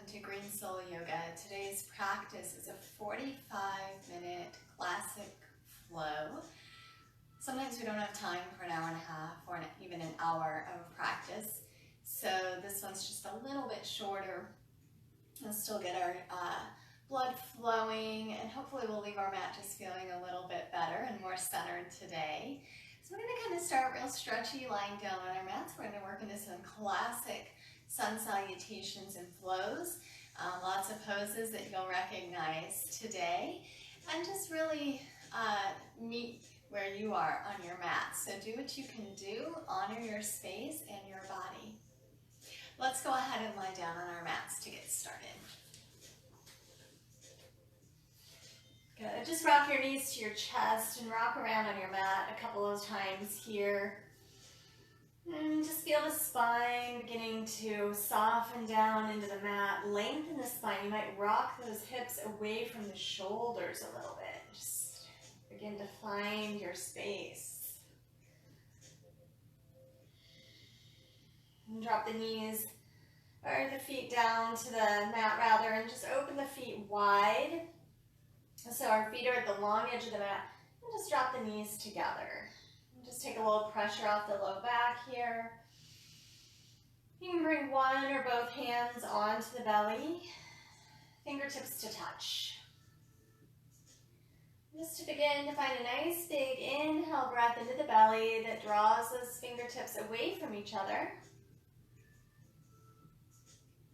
to Green Soul Yoga. Today's practice is a 45-minute classic flow. Sometimes we don't have time for an hour and a half or even an hour of practice. So this one's just a little bit shorter. We'll still get our blood flowing, and hopefully we'll leave our mat just feeling a little bit better and more centered today. So we're going to kind of start real stretchy, lying down on our mats. We're going to work into some classic sun salutations and flows. Lots of poses that you'll recognize today. And just really meet where you are on your mat. So do what you can do, honor your space and your body. Let's go ahead and lie down on our mats to get started. Good. Just rock your knees to your chest and rock around on your mat a couple of times here. And just feel the spine beginning to soften down into the mat. Lengthen the spine. You might rock those hips away from the shoulders a little bit. Just begin to find your space. And drop the knees or the feet down to the mat rather, and just open the feet wide. So our feet are at the long edge of the mat. And just drop the knees together. And just take a little pressure off the low back here. You can bring one or both hands onto the belly. Fingertips to touch. Just to begin to find a nice big inhale breath into the belly that draws those fingertips away from each other.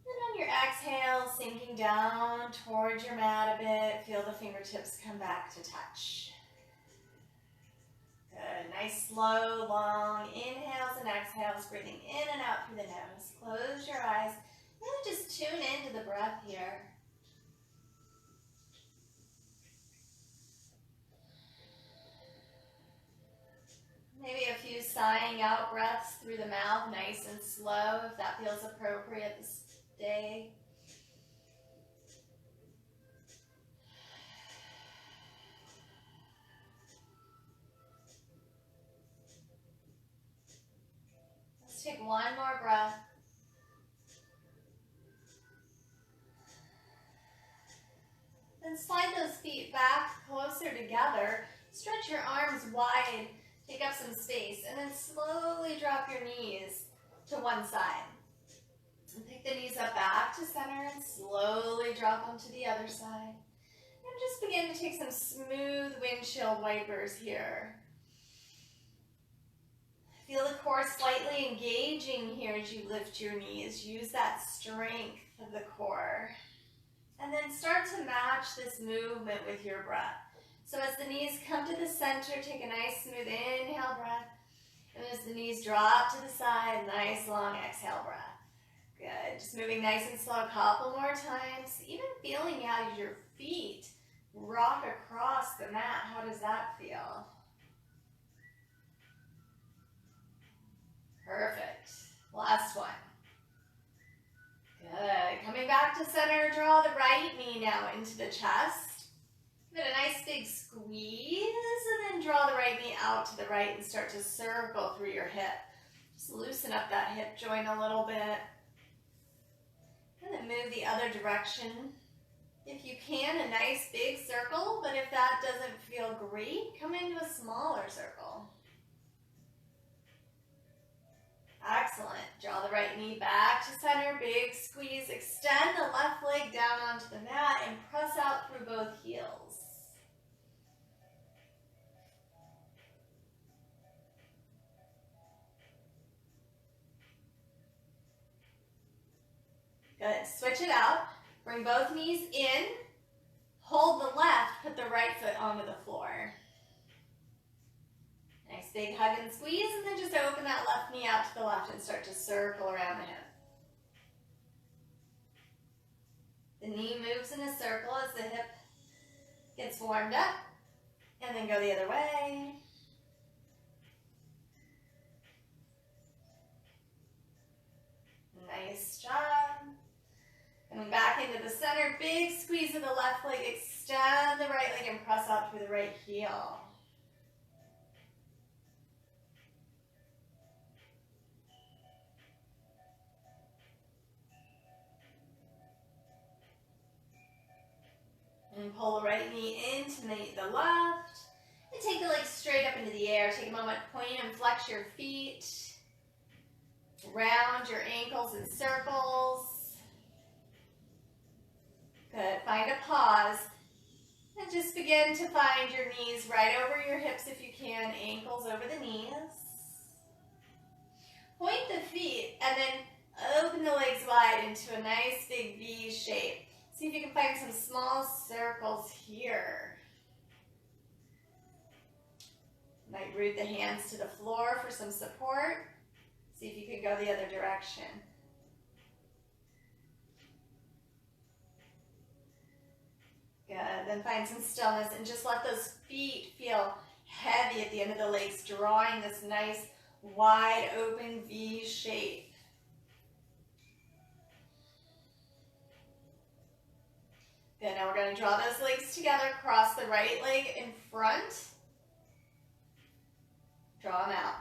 And on your exhale, sinking down towards your mat a bit, feel the fingertips come back to touch. Good. Nice, slow, long inhales and exhales, breathing in and out through the nose. Close your eyes. Really just tune into the breath here. Maybe a few sighing out breaths through the mouth, nice and slow, if that feels appropriate this day. Let's take one more breath. Then slide those feet back closer together. Stretch your arms wide. Take up some space, and then slowly drop your knees to one side. And pick the knees up back to center and slowly drop them to the other side. And just begin to take some smooth windshield wipers here. Feel the core slightly engaging here as you lift your knees. Use that strength of the core. And then start to match this movement with your breath. So as the knees come to the center, take a nice smooth inhale breath. And as the knees drop to the side, nice long exhale breath. Good. Just moving nice and slow a couple more times. Even feeling how your feet rock across the mat. How does that feel? Perfect. Last one. Good. Coming back to center, draw the right knee now into the chest. Give it a nice big squeeze, and then draw the right knee out to the right and start to circle through your hip. Just loosen up that hip joint a little bit. And then move the other direction. If you can, a nice big circle, but if that doesn't feel great, come into a smaller circle. Excellent. Draw the right knee back to center, big squeeze. Extend the left leg down onto the mat and press out through both heels. Good. Switch it out. Bring both knees in. Hold the left. Put the right foot onto the floor. Nice big hug and squeeze, and then just open that left knee out to the left and start to circle around the hip. The knee moves in a circle as the hip gets warmed up, and then go the other way. Nice job. Coming back into the center, big squeeze of the left leg, extend the right leg and press out through the right heel. And pull the right knee into the left. And take the legs straight up into the air. Take a moment, point and flex your feet. Round your ankles in circles. Good. Find a pause. And just begin to find your knees right over your hips if you can. Ankles over the knees. Point the feet and then open the legs wide into a nice big V shape. See if you can find some small circles here. Might root the hands to the floor for some support. See if you can go the other direction. Good, then find some stillness and just let those feet feel heavy at the end of the legs, drawing this nice wide open V shape. Good, now we're going to draw those legs together, cross the right leg in front. Draw them out.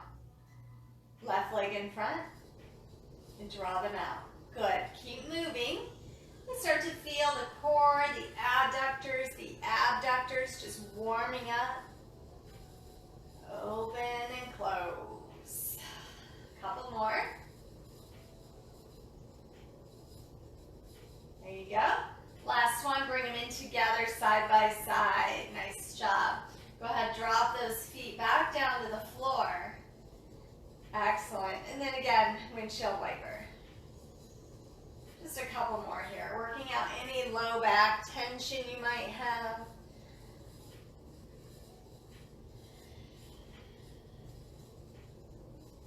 Left leg in front and draw them out. Good, keep moving. And start to feel the core, the abductors just warming up. Open and close. Couple more. There you go. Last one, bring them in together side by side. Nice job. Go ahead, drop those feet back down to the floor. Excellent. And then again, windshield wiper. Just a couple more here. Working out any low back tension you might have.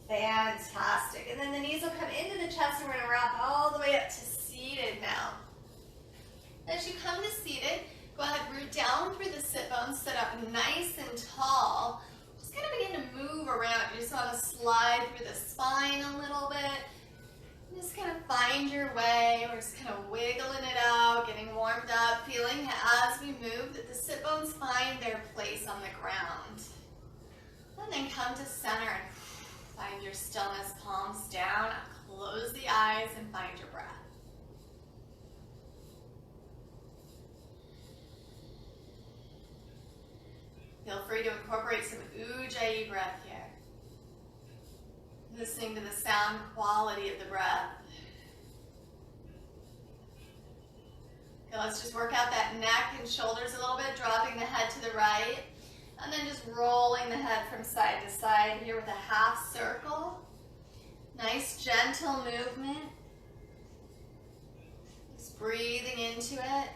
Fantastic. And then the knees will come into the chest and we're going to wrap all the way up to seated now. As you come to seated, go ahead, root down through the sit bones, sit up nice and tall. Just kind of begin to move around. You just want to slide through the spine a little bit. Just kind of find your way. We're just kind of wiggling it out, getting warmed up, feeling as we move that the sit bones find their place on the ground. And then come to center and find your stillness, palms down. Close the eyes and find your breath. Feel free to incorporate some Ujjayi breath here. Listening to the sound quality of the breath. Okay, let's just work out that neck and shoulders a little bit, dropping the head to the right. And then just rolling the head from side to side here with a half circle. Nice gentle movement. Just breathing into it.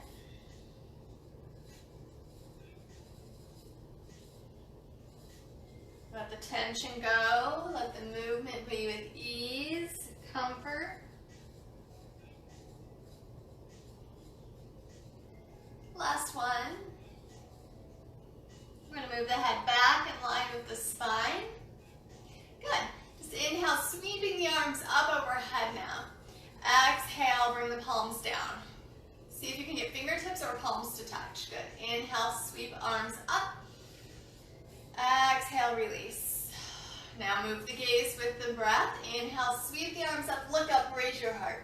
Let the tension go. Let the movement be with ease, comfort. Last one. We're going to move the head back in line with the spine. Good. Just inhale, sweeping the arms up overhead now. Exhale, bring the palms down. See if you can get fingertips or palms to touch. Good. Inhale, sweep arms up. Exhale, release. Now move the gaze with the breath. Inhale, sweep the arms up, look up, raise your heart.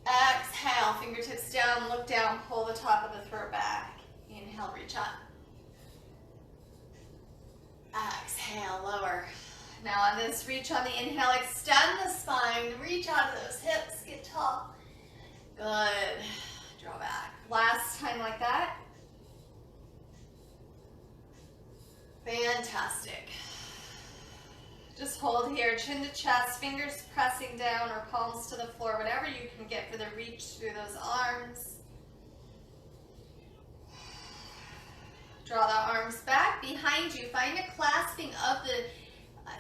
Exhale, fingertips down, look down, pull the top of the throat back. Inhale, reach up. Exhale, lower. Now on this reach on the inhale, extend the spine, reach out of those hips, get tall. Good. Draw back. Last time like that. Fantastic. Just hold here, chin to chest, fingers pressing down or palms to the floor, whatever you can get for the reach through those arms. Draw the arms back behind you. Find a clasping of the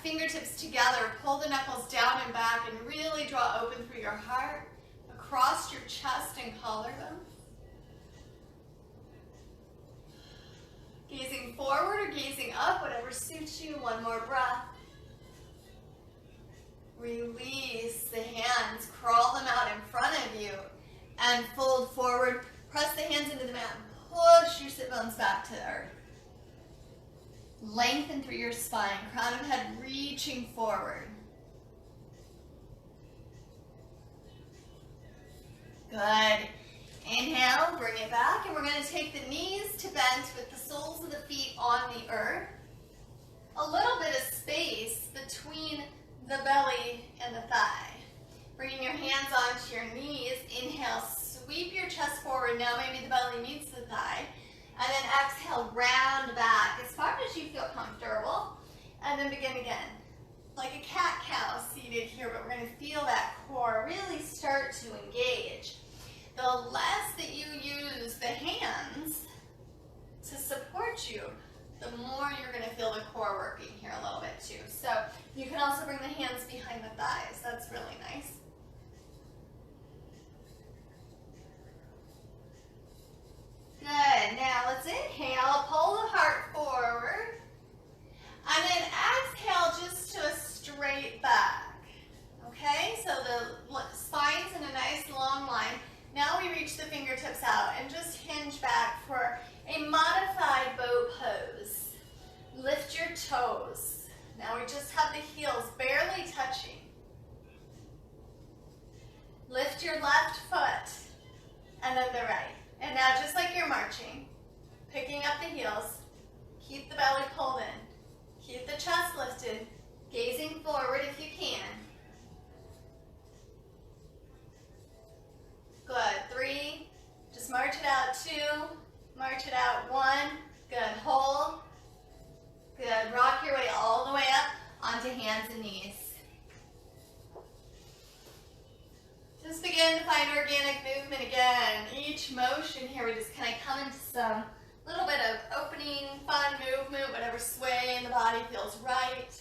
fingertips together. Pull the knuckles down and back and really draw open through your heart, across your chest and collarbone. Gazing forward or gazing up, whatever suits you. One more breath. Release the hands, crawl them out in front of you, and fold forward. Press the hands into the mat and push your sit bones back to the earth. Lengthen through your spine, crown of head reaching forward. Good. Inhale, bring it back, and we're going to take the knees to bend with the soles of the feet on the earth. A little bit of space between the belly and the thigh. Bringing your hands onto your knees. Inhale, sweep your chest forward. Now maybe the belly meets the thigh. And then exhale, round back as far as you feel comfortable. And then begin again. Like a cat-cow seated here, but we're going to feel that core really start to engage. The less that you use the hands to support you, the more you're going to feel the core working here a little bit too. So you can also bring the hands behind the thighs. That's really nice. Good. Now let's inhale, pull the heart forward. And then exhale just to a straight back. Okay, so the spine's in a nice long line. Now we reach the fingertips out and just hinge back for a modified bow pose. Lift your toes. Now we just have the heels barely touching. Lift your left foot and then the right. And now just like you're marching, picking up the heels, keep the belly pulled in, keep the chest lifted, gazing forward if you can. Good, 3, just march it out, 2, march it out, 1, good, hold, good, rock your way all the way up onto hands and knees. Just begin to find organic movement again. Each motion here, we just kind of come into some little bit of opening, fun movement, whatever sway in the body feels right.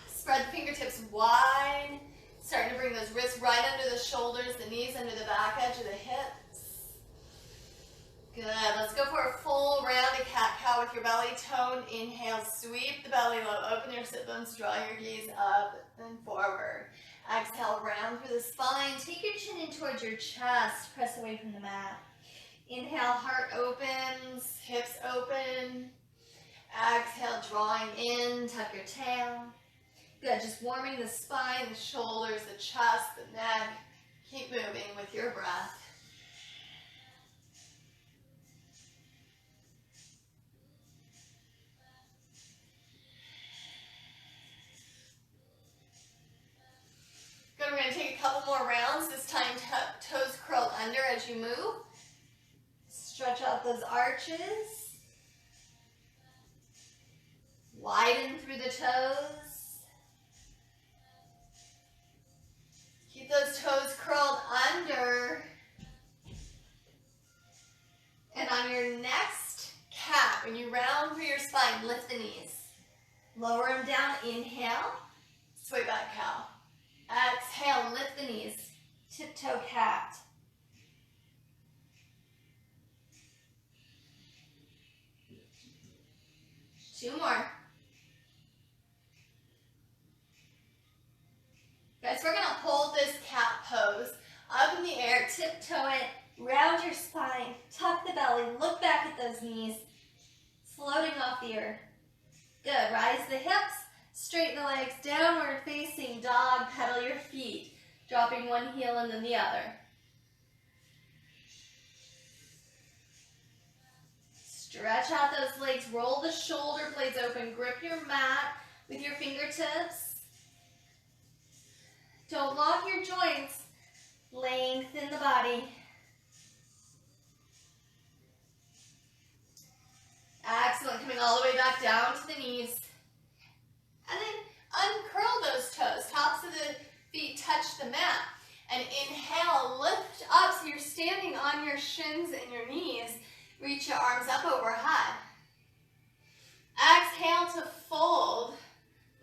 Spread the fingertips wide. Starting to bring those wrists right under the shoulders, the knees under the back edge of the hips. Good. Let's go for a full rounded cat-cow with your belly toned. Inhale, sweep the belly low, open your sit bones, draw your gaze up and forward. Exhale, round through the spine. Take your chin in towards your chest. Press away from the mat. Inhale, heart opens, hips open. Exhale, drawing in, tuck your tail. Good, just warming the spine, the shoulders, the chest, the neck. Keep moving with your breath. Good, we're going to take a couple more rounds. This time, toes curled under as you move. Stretch out those arches. Widen through the toes. Keep those toes curled under. And on your next cat, when you round through your spine, lift the knees. Lower them down, inhale, sway back cow. Exhale, lift the knees, tiptoe cat. Two more. Guys, we're going to hold this cat pose up in the air, tiptoe it, round your spine, tuck the belly, look back at those knees, floating off the earth. Good, rise the hips, straighten the legs, downward facing dog, pedal your feet, dropping one heel and then the other. Stretch out those legs, roll the shoulder blades open, grip your mat with your fingertips. Don't lock your joints, lengthen the body. Excellent, coming all the way back down to the knees. And then uncurl those toes, tops of the feet touch the mat. And inhale, lift up so you're standing on your shins and your knees. Reach your arms up overhead. Exhale to fold.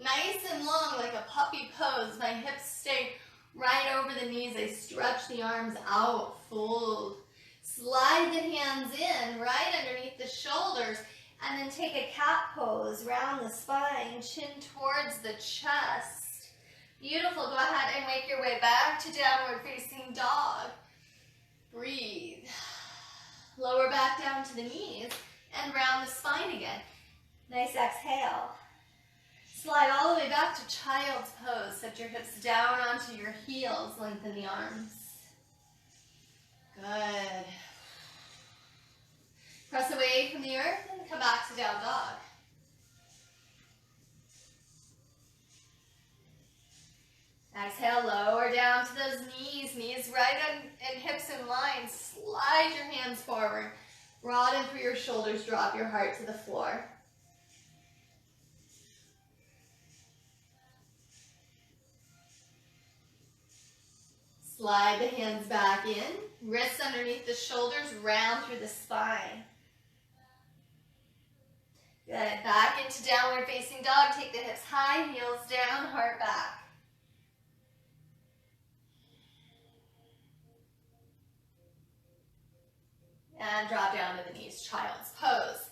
Nice and long like a puppy pose. My hips stay right over the knees. I stretch the arms out, fold. Slide the hands in right underneath the shoulders. And then take a cat pose. Round the spine, chin towards the chest. Beautiful. Go ahead and make your way back to downward facing dog. Breathe. Lower back down to the knees and round the spine again. Nice exhale. Slide all the way back to child's pose. Set your hips down onto your heels. Lengthen the arms. hands forward. Broaden through your shoulders, drop your heart to the floor. Slide the hands back in, wrists underneath the shoulders, round through the spine. Good, back into downward facing dog. Take the hips high, heels down, heart back. And drop down to the knees, child's pose.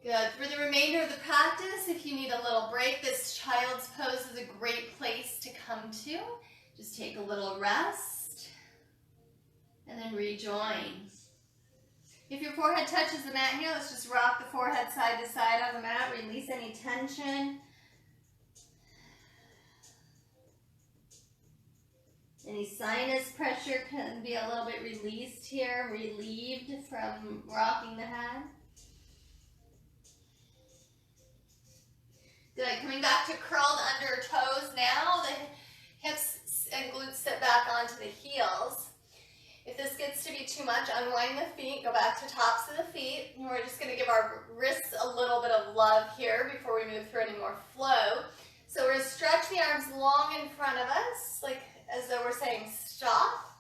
Good, for the remainder of the practice, if you need a little break, this child's pose is a great place to come to. Just take a little rest, and then rejoin. If your forehead touches the mat here, let's just rock the forehead side to side on the mat, release any tension. Any sinus pressure can be a little bit released here, relieved from rocking the head. Good, coming back to curled under toes now. The hips and glutes sit back onto the heels. If this gets to be too much, unwind the feet, go back to tops of the feet. And we're just going to give our wrists a little bit of love here before we move through any more flow. So we're going to stretch the arms long in front of us, like as though we're saying stop.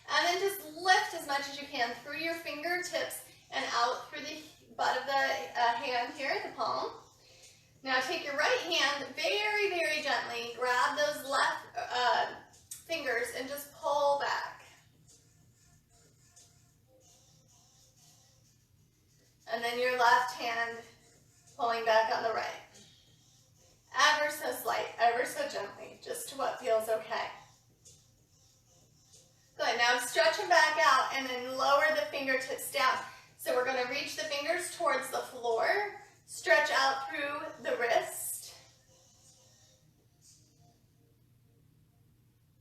And then just lift as much as you can through your fingertips and out through the butt of the hand here, the palm. Now take your right hand very, very gently, grab those left fingers and just pull back. And then your left hand pulling back on the right. Ever so slight, ever so gently, just to what feels okay. Good, now stretch them back out and then lower the fingertips down. So we're going to reach the fingers towards the floor. Stretch out through the wrist.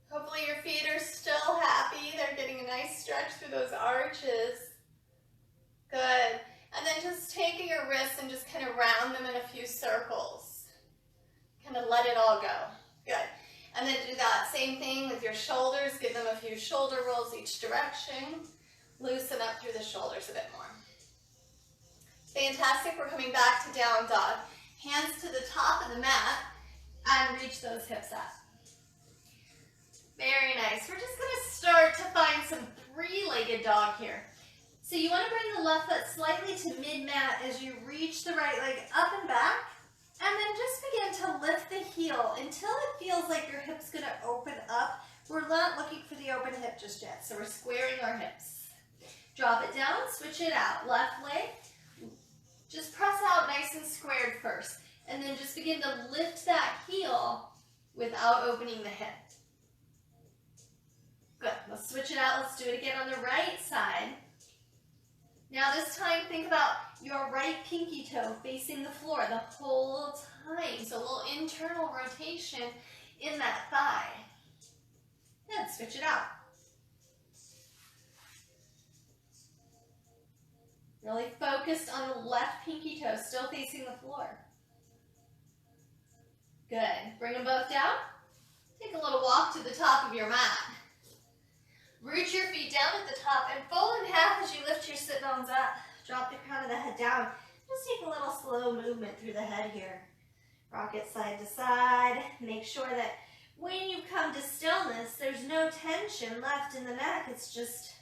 Hopefully your feet are still happy. They're getting a nice stretch through those arches. Good. And then just take your wrists and just kind of round them in a few circles. Kind of let it all go. Good. And then do that same thing with your shoulders. Give them a few shoulder rolls each direction. Loosen up through the shoulders a bit more. Fantastic. We're coming back to down dog. Hands to the top of the mat and reach those hips up. Very nice. We're just going to start to find some three-legged dog here. So you want to bring the left foot slightly to mid-mat as you reach the right leg up and back. And then just begin to lift the heel until it feels like your hip's going to open up. We're not looking for the open hip just yet, so we're squaring our hips. Drop it down, switch it out. Left leg. Just press out nice and squared first, and then just begin to lift that heel without opening the hip. Good. Let's switch it out. Let's do it again on the right side. Now this time, think about your right pinky toe facing the floor the whole time. So a little internal rotation in that thigh. Good. Switch it out. Really focused on the left pinky toe, still facing the floor. Good. Bring them both down. Take a little walk to the top of your mat. Root your feet down at the top and fold in half as you lift your sit bones up. Drop the crown of the head down. Just take a little slow movement through the head here. Rock it side to side. Make sure that when you come to stillness, there's no tension left in the neck. It's just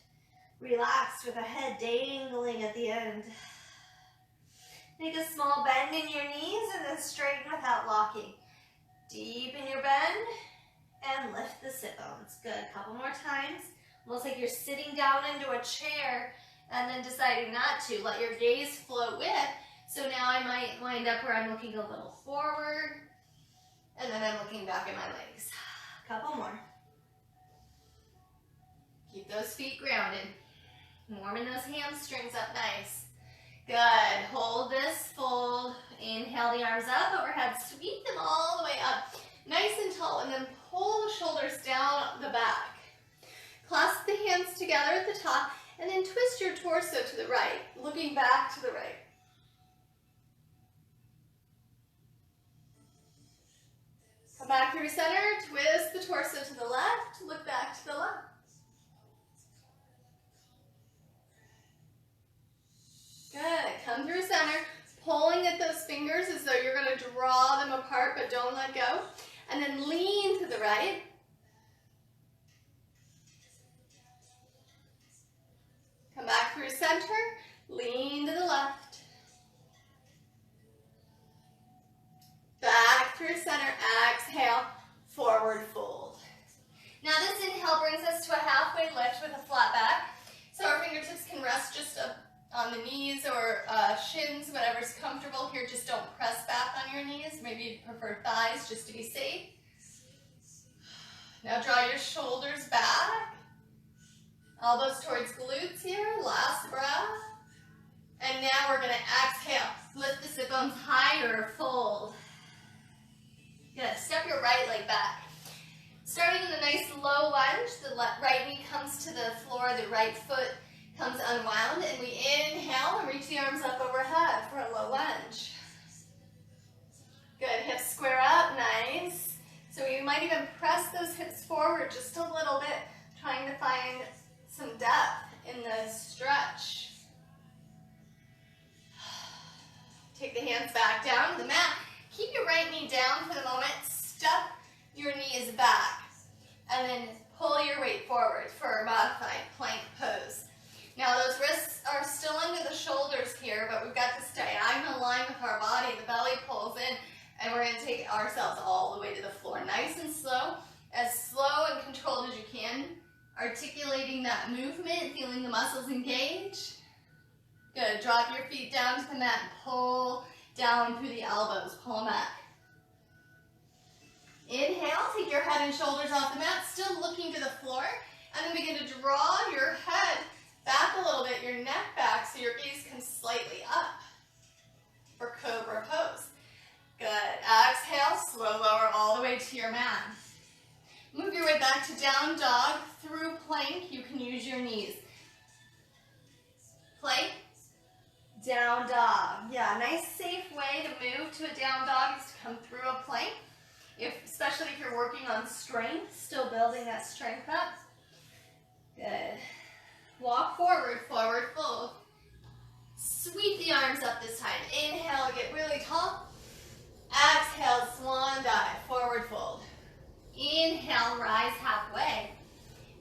relaxed with a head dangling at the end. Make a small bend in your knees and then straighten without locking. Deepen your bend and lift the sit bones. Good. A couple more times. Almost like you're sitting down into a chair and then deciding not to. Let your gaze float with. So now I might wind up where I'm looking a little forward and then I'm looking back at my legs. A couple more. Keep those feet grounded. Warming those hamstrings up nice. Good. Hold this, fold. Inhale the arms up overhead. Sweep them all the way up. Nice and tall. And then pull the shoulders down the back. Clasp the hands together at the top. And then twist your torso to the right. Looking back to the right. Come back through center. Twist the torso to the left. Look back to the left. center, lean to the left. Back through center, exhale, forward fold. Now this inhale brings us to a halfway lift with a flat back. So our fingertips can rest just on the knees or shins, whatever's comfortable here. Just don't press back on your knees. Maybe you prefer thighs just to be safe. Now draw your shoulders back. Elbows towards glutes here. Last breath. And now we're going to exhale. Lift the sit bones higher, fold. Good. Step your right leg back. Starting in a nice low lunge, the right knee comes to the floor, the right foot comes unwound, and we inhale and reach the arms up overhead for a low lunge. Good, hips square up, nice. So you might even press those hips forward just a little bit, trying to find some depth in the stretch. Take the hands back down to the mat. Keep your right knee down for the moment. Step your knees back. And then pull your weight forward for a modified plank pose. Now those wrists are still under the shoulders here, but we've got this diagonal line with our body. The belly pulls in, and we're going to take ourselves all the way to the floor. Nice and slow and controlled as you can. Articulating that movement, feeling the muscles engage. Good, drop your feet down to the mat and pull down through the elbows, pull them back. Inhale, take your head and shoulders off the mat, still looking to the floor, and then begin to draw your head back a little bit, your neck back, so your gaze comes slightly up for cobra pose. Good, exhale, slow lower all the way to your mat. Move your way back to down dog, through plank, you can use your knees. Plank, down dog. Yeah, nice safe way to move to a down dog is to come through a plank. Especially if you're working on strength, still building that strength up. Good. Walk forward, forward fold. Sweep the arms up this time. Inhale, get really tall. Exhale, swan dive, forward fold. Inhale, rise halfway.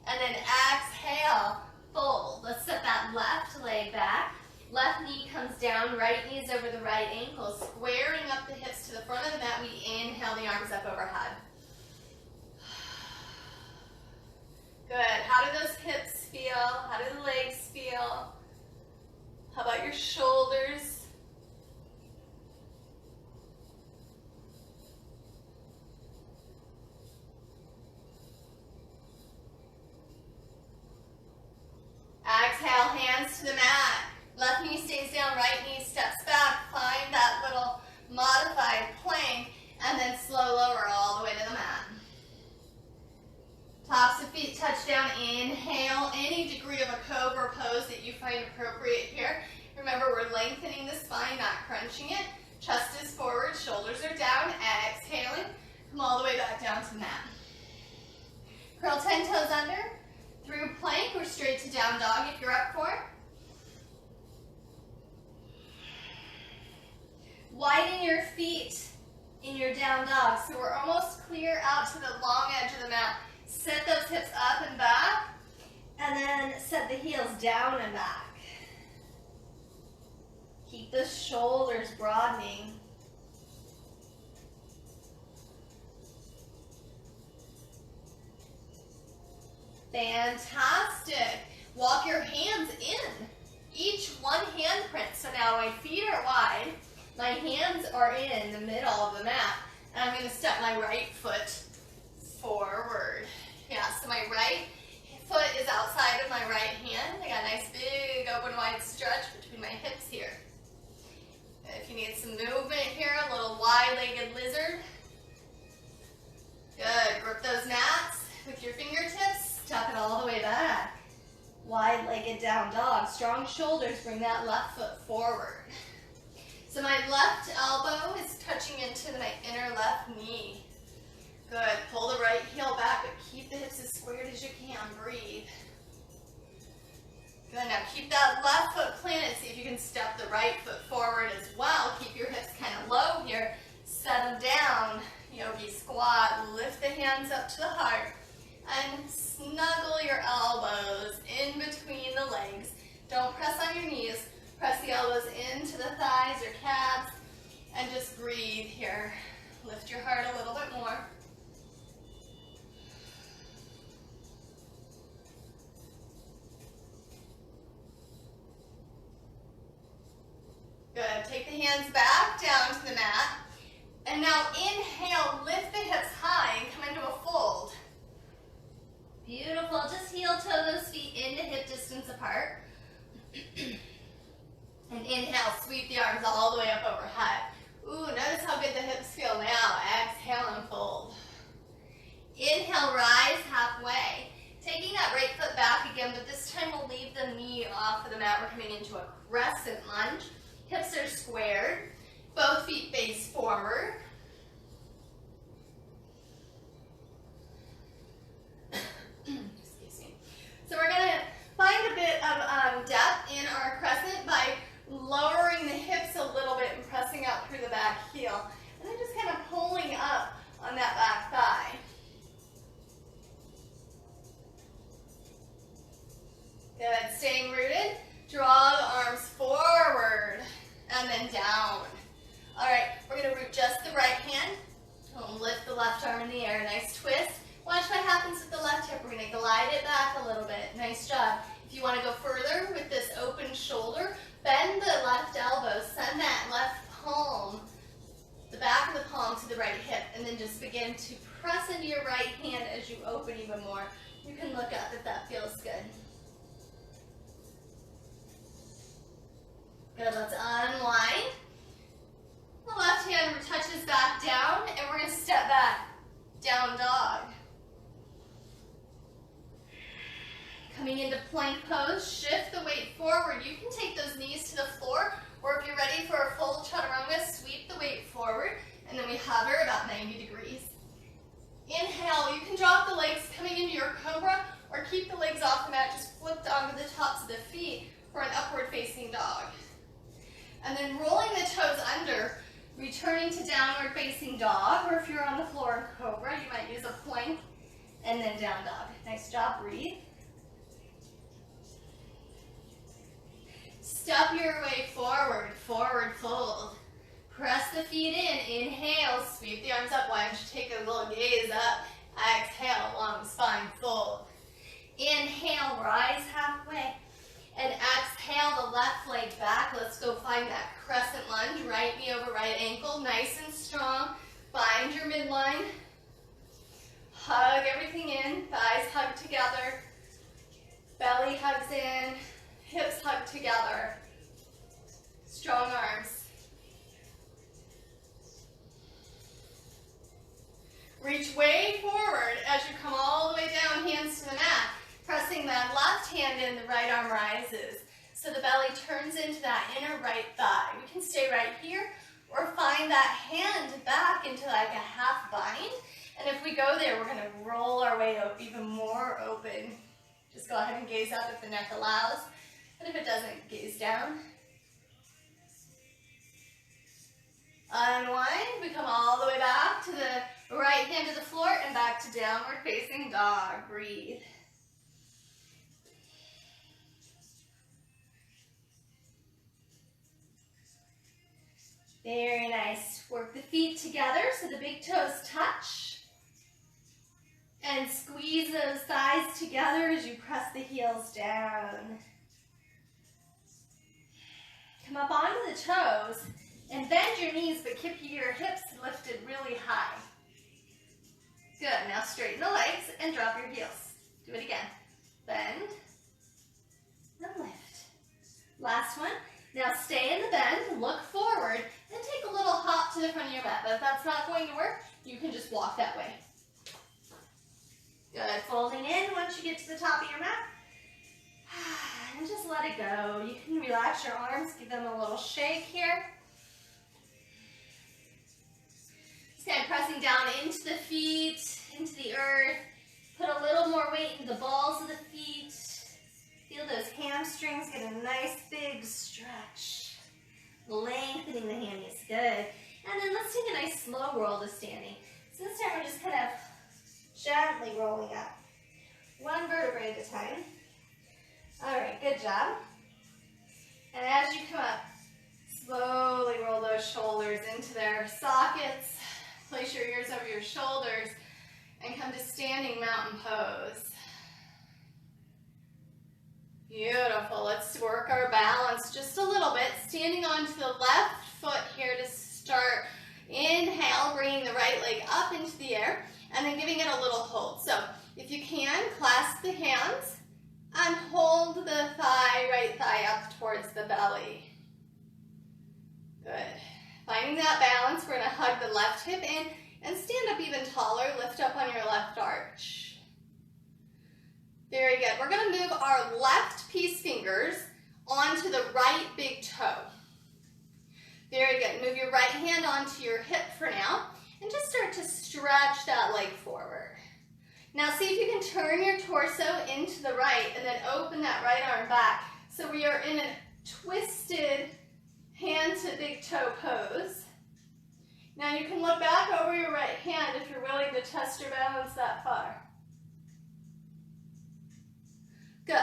And then exhale, fold. Let's set that left leg back. Left knee comes down, right knee is over the right ankle, squaring up the hips to the front of the mat. We inhale the arms up overhead. Good. How do those hips feel? How do the legs feel? How about your shoulders? Exhale, hands to the mat. Left knee stays down, right knee steps back. Find that little modified plank, and then slow lower all the way to the mat. Tops of feet touch down. Inhale, any degree of a cobra pose that you find appropriate here. Remember, we're lengthening the spine, not crunching it. Chest is forward, shoulders are down. Exhaling, come all the way back down to the mat. Curl 10 toes under, through plank or straight to down dog if you're up for it. Widen your feet in your down dog. So we're almost clear out to the long edge of the mat. Set those hips up and back, and then set the heels down and back. Keep the shoulders broadening. Fantastic. Walk your hands in. Each one handprint. So now my feet are wide. My hands are in the middle of the mat. And I'm going to step my right foot forward. Yeah, so my right foot is outside of my right hand. I got a nice big open wide stretch between my hips here. If you need some movement here, a little wide-legged lizard. Good. Grip those mats with your fingertips. Step it all the way back. Wide-legged down dog. Strong shoulders. Bring that left foot forward. So my left elbow is touching into my inner left knee. Good. Pull the right heel back, but keep the hips as squared as you can. Breathe. Good. Now keep that left foot planted. See if you can step the right foot forward as well. Keep your hips kind of low here. Set them down. Yogi squat. Lift the hands up to the heart. And snuggle your elbows in between the legs. Don't press on your Press the elbows into the thighs or calves and just breathe here. Lift your heart a little bit more. Good. Take the hands back down to the mat. And now inhale, lift the hips high and come into a fold. Beautiful. Just heel toe those feet into hip distance apart. And inhale, sweep the arms all the way up overhead. Ooh, notice how good the hips feel now. Exhale and fold. Inhale, rise halfway. Taking that right foot back again, but this time we'll leave the knee off of the mat. We're coming into a crescent lunge. Hips are squared. Both feet face forward. Excuse me. So we're going to find a bit of depth in our crescent by lowering the hips a little bit and pressing out through the back heel. And then just kind of pulling up on that back thigh. Good. Staying rooted. Draw the arms forward and then down. All right, we're going to root just the right hand. We'll lift the left arm in the air. Nice twist. Watch what happens with the left hip. We're going to glide it back a little bit. Nice job. If you want to go further with this open shoulder, bend the left elbow. Send that left palm, the back of the palm to the right hip, and then just begin to press into your right hand as you open even more. You can look up if that feels good. Good, let's unwind. The left hand touches back down, and we're going to step back, down dog. Coming into plank pose, shift the weight forward. You can take those knees to the floor, or if you're ready for a full chaturanga, sweep the weight forward, and then we hover about 90 degrees. Inhale, you can drop the legs coming into your cobra, or keep the legs off the mat, just flipped onto the tops of the feet for an upward facing dog. And then rolling the toes under, returning to downward facing dog, or if you're on the floor in cobra, you might use a plank, and then down dog. Nice job, breathe. Step your way forward, forward fold. Press the feet in, inhale, sweep the arms up, why don't you take a little gaze up, exhale, long spine fold. Inhale, rise halfway. And exhale the left leg back. Let's go find that crescent lunge. Right knee over right ankle. Nice and strong. Find your midline. Hug everything in. Thighs hug together. Belly hugs in. Hips hug together. Strong arms. Reach way forward as you come all the way down, hands to the mat. Pressing that left hand in, the right arm rises. So the belly turns into that inner right thigh. We can stay right here or find that hand back into like a half bind. And if we go there, we're going to roll our way up even more open. Just go ahead and gaze up if the neck allows. And if it doesn't, gaze down. Unwind. We come all the way back to the right hand to the floor and back to downward facing dog. Breathe. Very nice. Work the feet together so the big toes touch. And squeeze those thighs together as you press the heels down. Come up onto the toes and bend your knees, but keep your hips lifted really high. Good. Now straighten the legs and drop your heels. Do it again. Bend and lift. Last one. Now stay in the bend, look forward, and take a little hop to the front of your mat. But if that's not going to work, you can just walk that way. Good. Folding in once you get to the top of your mat. And just let it go. You can relax your arms, give them a little shake here. Just kind of pressing down into the feet, into the earth. Put a little more weight into the balls of the feet. Feel those hamstrings get a nice big stretch. Lengthening the hammies, good. And then let's take a nice slow roll to standing. So this time we're just kind of gently rolling up. One vertebrae at a time. All right, good job. And as you come up, slowly roll those shoulders into their sockets. Place your ears over your shoulders and come to standing mountain pose. Beautiful. Let's work our balance just a little bit. Standing onto the left foot here to start. Inhale, bringing the right leg up into the air and then giving it a little hold. So if you can, clasp the hands and hold the thigh, right thigh up towards the belly. Good. Finding that balance, we're going to hug the left hip in and stand up even taller. Lift up on your left arch. Very good. We're going to move our left peace fingers onto the right big toe. Very good. Move your right hand onto your hip for now and just start to stretch that leg forward. Now see if you can turn your torso into the right and then open that right arm back. So we are in a twisted hand to big toe pose. Now you can look back over your right hand if you're willing to test your balance that far. Good.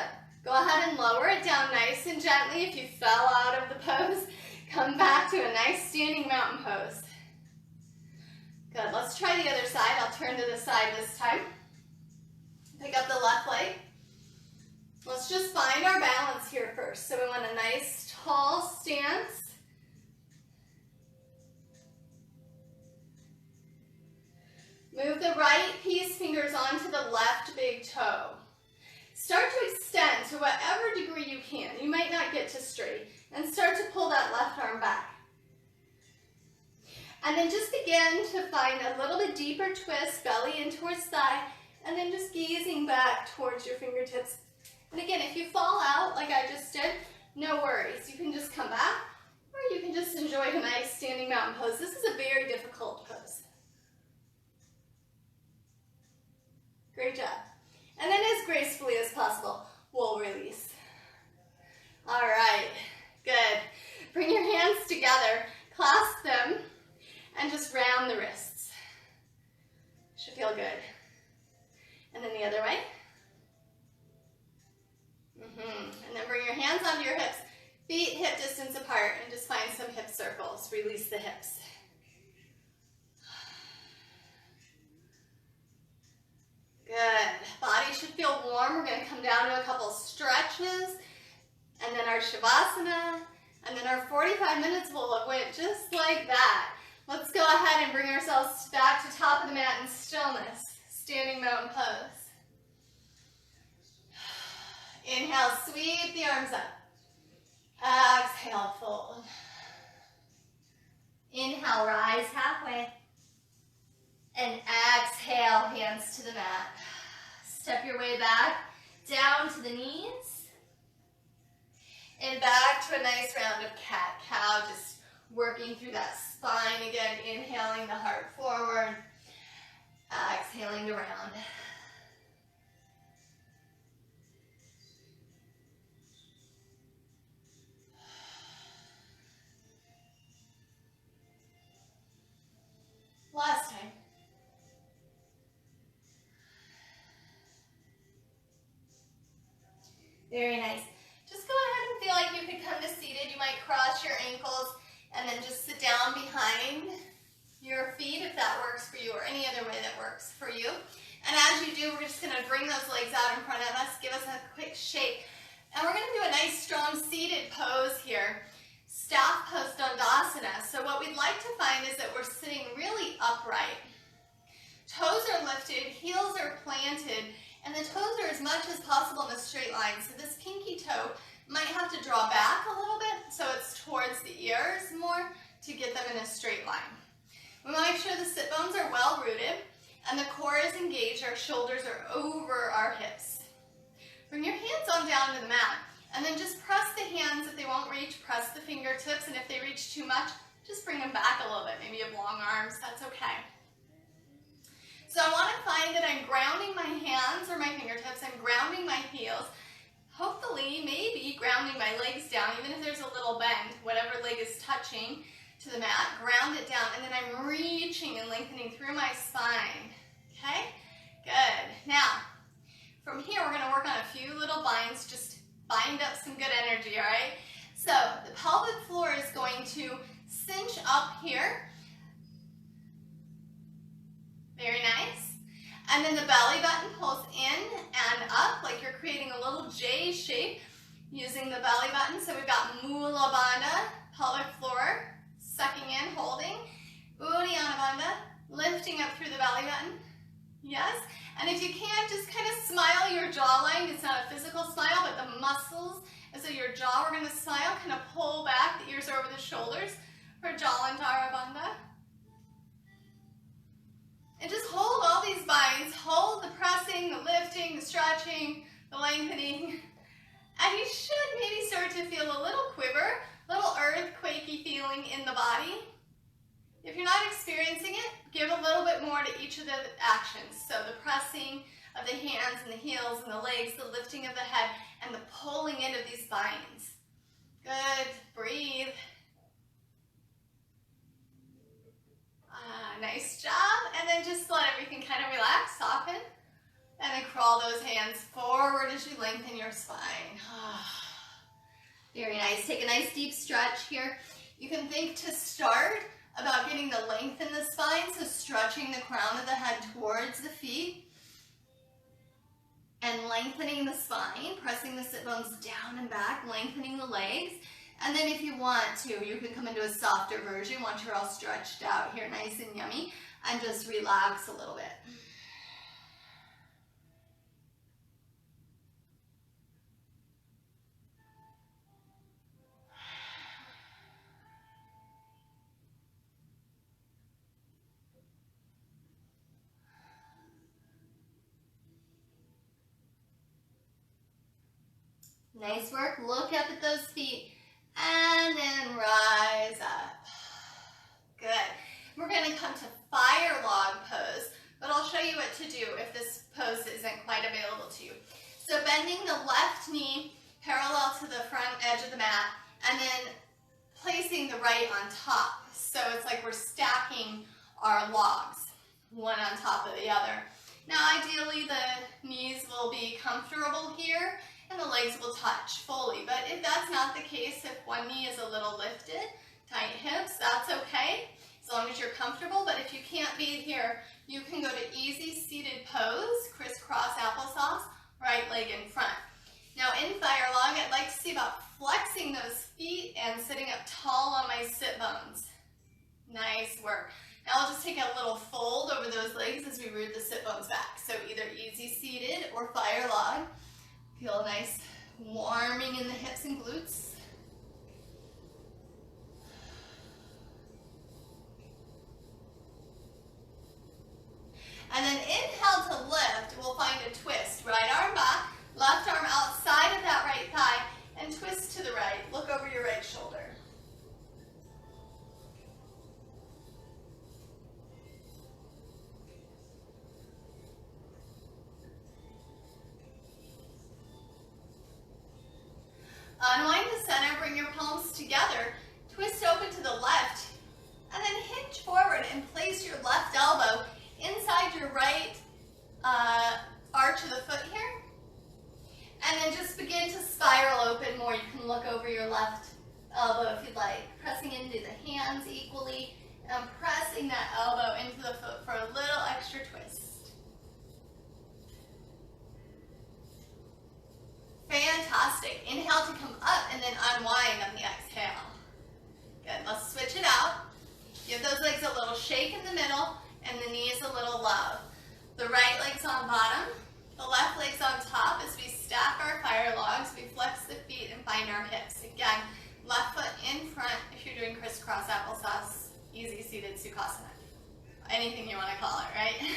Go ahead and lower it down nice and gently. If you fell out of the pose, come back to a nice standing mountain pose. Good. Let's try the other side. I'll turn to the side this time. Pick up the left leg. Let's just find our balance here first. So we want a nice tall stance. Move the right peace fingers onto the left big toe. Start to extend to whatever degree you can. You might not get to straight. And start to pull that left arm back. And then just begin to find a little bit deeper twist, belly in towards thigh, and then just gazing back towards your fingertips. And again, if you fall out like I just did, no worries. You can just come back, or you can just enjoy a nice standing mountain pose. This is a very difficult pose. Great job. And then as gracefully as possible, we'll release. All right, good. Bring your hands together, clasp them, and just round the wrists. Should feel good. And then the other way. And then bring your hands onto your hips, feet hip distance apart, and just find some hip circles. Release the hips. Good. Body should feel warm. We're going to come down to a couple stretches, and then our Shavasana, and then our 45 minutes will have went just like that. Let's go ahead and bring ourselves back to top of the mat in stillness. Standing mountain pose. Inhale, sweep the arms up. Exhale, fold. Inhale, rise halfway. And exhale, hands to the mat. Step your way back, down to the knees. And back to a nice round of cat-cow, just working through that spine again. Inhaling the heart forward. Exhaling to round. Last time. Very nice. Just go ahead and feel like you could come to seated. You might cross your ankles and then just sit down behind your feet if that works for you, or any other way that works for you. And as you do, we're just going to bring those legs out in front of us. Give us a quick shake. And we're going to do a nice strong seated pose here. Staff pose Dandasana. So what we'd like to find is that we're sitting really upright. Toes are lifted, heels are planted, and the toes are as much as possible in a straight line. So this pinky toe might have to draw back a little bit so it's towards the ears more to get them in a straight line. We want to make sure the sit bones are well rooted and the core is engaged. Our shoulders are over our hips. Bring your hands on down to the mat and then just press the hands. If they won't reach, press the fingertips, and if they reach too much, just bring them back a little bit. Maybe you have long arms, that's okay. So I want to find that I'm grounding my hands or my fingertips, I'm grounding my heels, hopefully maybe grounding my legs down, even if there's a little bend, whatever leg is touching to the mat, ground it down, and then I'm reaching and lengthening through my spine, okay? Good. Now, from here we're going to work on a few little binds, just bind up some good energy, all right? So So the pelvic floor is going to cinch up here. Very nice. And then the belly button pulls in and up like you're creating a little J shape using the belly button. So we've got Mula Bandha, pelvic floor, sucking in, holding. Uddiyana Bandha, lifting up through the belly button. Yes. And if you can, just kind of smile your jawline. It's not a physical smile, but the muscles, and so your jaw, we're going to smile, kind of pull back, the ears are over the shoulders for Jalandhara Bandha. And just hold all these binds. Hold the pressing, the lifting, the stretching, the lengthening. And you should maybe start to feel a little quiver, a little earthquakey feeling in the body. If you're not experiencing it, give a little bit more to each of the actions. So the pressing of the hands and the heels and the legs, the lifting of the head, and the pulling in of these binds. Good. Breathe. Nice job. And then just let everything kind of relax, soften, and then crawl those hands forward as you lengthen your spine. Very nice. Take a nice deep stretch here. You can think to start about getting the length in the spine, so stretching the crown of the head towards the feet and lengthening the spine, pressing the sit bones down and back, lengthening the legs. And then if you want to, you can come into a softer version once you're all stretched out here, nice and yummy, and just relax a little bit. Nice work. Look up at those feet and then rise up. Good. We're going to come to fire log pose, but I'll show you what to do if this pose isn't quite available to you. So bending the left knee parallel to the front edge of the mat and then placing the right on top. So it's like we're stacking our logs, one on top of the other. Now ideally the knees will be comfortable here and the legs will touch fully. But if that's not the case, if one knee is a little lifted, tight hips, that's okay, as long as you're comfortable. But if you can't be here, you can go to easy seated pose, crisscross applesauce, right leg in front. Now in fire log, I'd like to see about flexing those feet and sitting up tall on my sit bones. Nice work. Now I'll just take a little fold over those legs as we root the sit bones back. So either easy seated or fire log. Feel a nice warming in the hips and glutes. And then inhale to lift, we'll find a twist. Right arm back, left arm outside of that right thigh, and twist to the right. Look over your right shoulder. Unwind the center, bring your palms together, twist open to the left, and then hinge forward and place your left elbow inside your right arch of the foot here. And then just begin to spiral open more. You can look over your left elbow if you'd like, pressing into the hands equally and pressing that elbow into the foot for a little extra twist. Fantastic. Inhale to come up and then unwind on the exhale. Good. Let's switch it out. Give those legs a little shake in the middle and the knees a little love. The right leg's on bottom, the left leg's on top. As we stack our fire logs, we flex the feet and find our hips. Again, left foot in front if you're doing crisscross applesauce, easy seated Sukhasana. Anything you want to call it, right?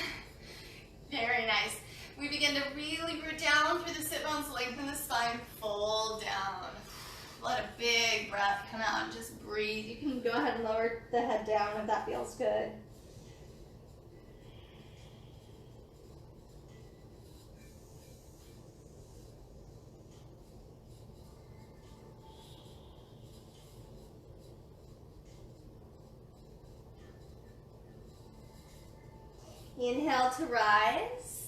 Very nice. We begin to really root down through the sit bones, lengthen the spine, fold down. Let a big breath come out and just breathe. You can go ahead and lower the head down if that feels good. Inhale to rise.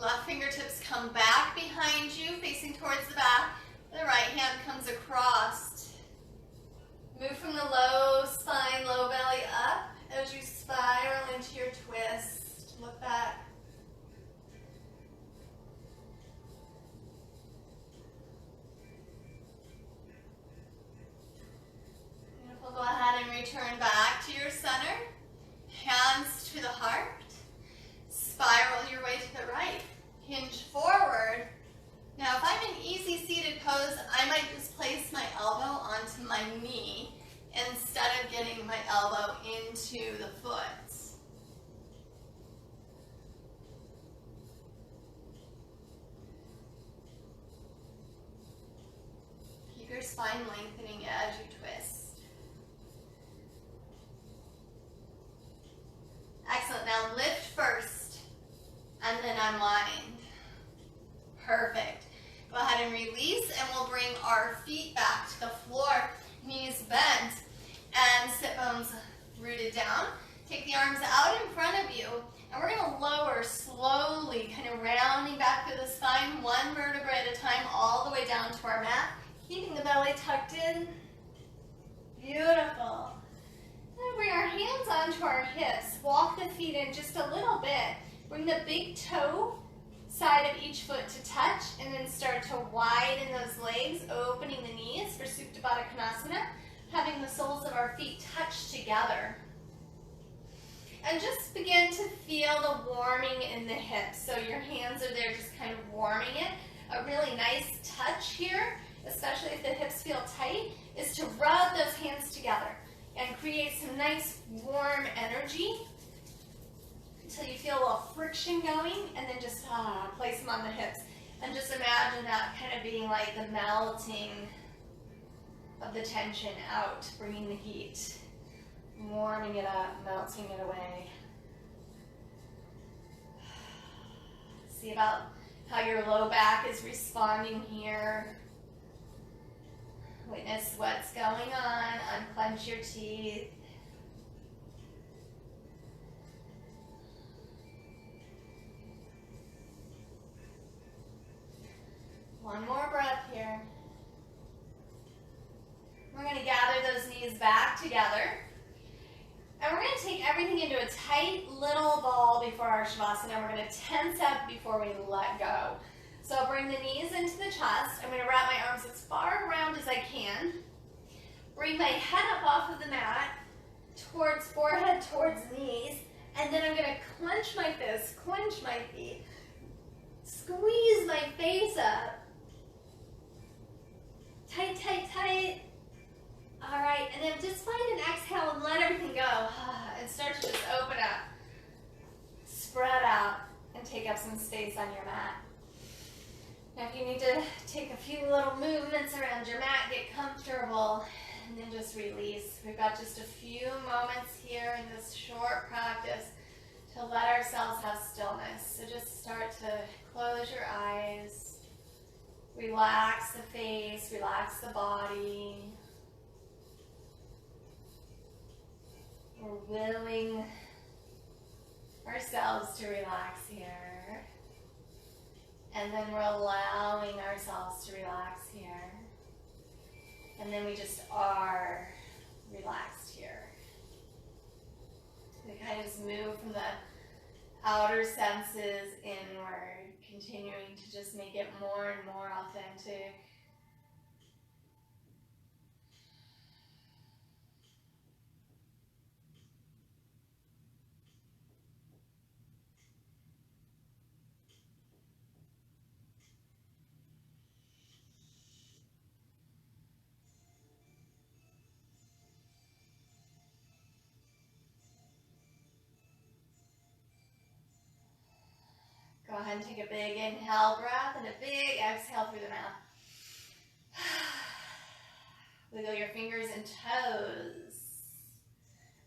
Left fingertips come back behind you, facing towards the back. The right hand comes across. Move from the low spine, low belly up as you spiral into your twist. Look back. Beautiful. Go ahead and return back to your center. Hands to the heart. Spiral your way to the right. Hinge forward. Now, if I'm in easy seated pose, I might just place my elbow onto my knee instead of getting my elbow into the foot. Keep your spine lengthening as you twist. Excellent. Now lift first and then unwind. Perfect. Go ahead and release, and we'll bring our feet back to the floor, knees bent, and sit bones rooted down. Take the arms out in front of you, and we're going to lower slowly, kind of rounding back through the spine, one vertebra at a time, all the way down to our mat, keeping the belly tucked in. Beautiful. Then bring our hands onto our hips. Walk the feet in just a little bit. Bring the big toe side of each foot to touch, and then start to widen those legs, opening the knees for Supta Baddha Konasana, having the soles of our feet touch together. And just begin to feel the warming in the hips. So your hands are there just kind of warming it. A really nice touch here, especially if the hips feel tight, is to rub those hands together and create some nice warm energy until you feel a little friction going, and then just place them on the hips. And just imagine that kind of being like the melting of the tension out, bringing the heat, warming it up, melting it away. See about how your low back is responding here. Witness what's going on. Unclench your teeth. One more breath here. We're going to gather those knees back together. And we're going to take everything into a tight little ball before our Shavasana. We're going to tense up before we let go. So I'll bring the knees into the chest. I'm going to wrap my arms as far around as I can. Bring my head up off of the mat, towards forehead, towards knees. And then I'm going to clench my fists, clench my feet, squeeze my face up. Tight, tight, tight. All right, and then just find an exhale and let everything go. And start to just open up. Spread out and take up some space on your mat. Now if you need to take a few little movements around your mat, get comfortable, and then just release. We've got just a few moments here in this short practice to let ourselves have stillness. So just start to close your eyes. Relax the face, relax the body. We're willing ourselves to relax here. And then we're allowing ourselves to relax here. And then we just are relaxed here. We kind of just move from the outer senses inward, continuing to just make it more and more authentic. Go ahead and take a big inhale breath and a big exhale through the mouth. Wiggle your fingers and toes.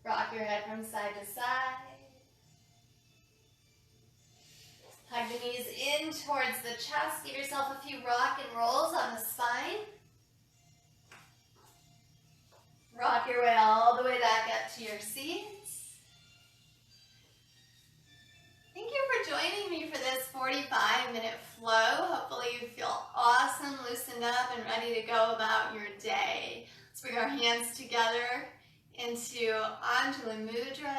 Rock your head from side to side. Hug the knees in towards the chest. Give yourself a few rock and rolls on the spine. Rock your way all the way back up to your seats. Thank you for joining me for this 45-minute flow. Hopefully you feel awesome, loosened loosened up and ready to go about your day. Let's bring our hands together into Anjali Mudra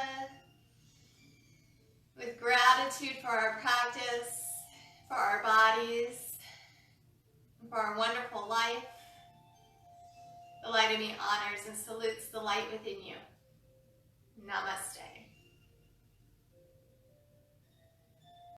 with gratitude for our practice, for our bodies, and for our wonderful life. The light in me honors and salutes the light within you. Namaste.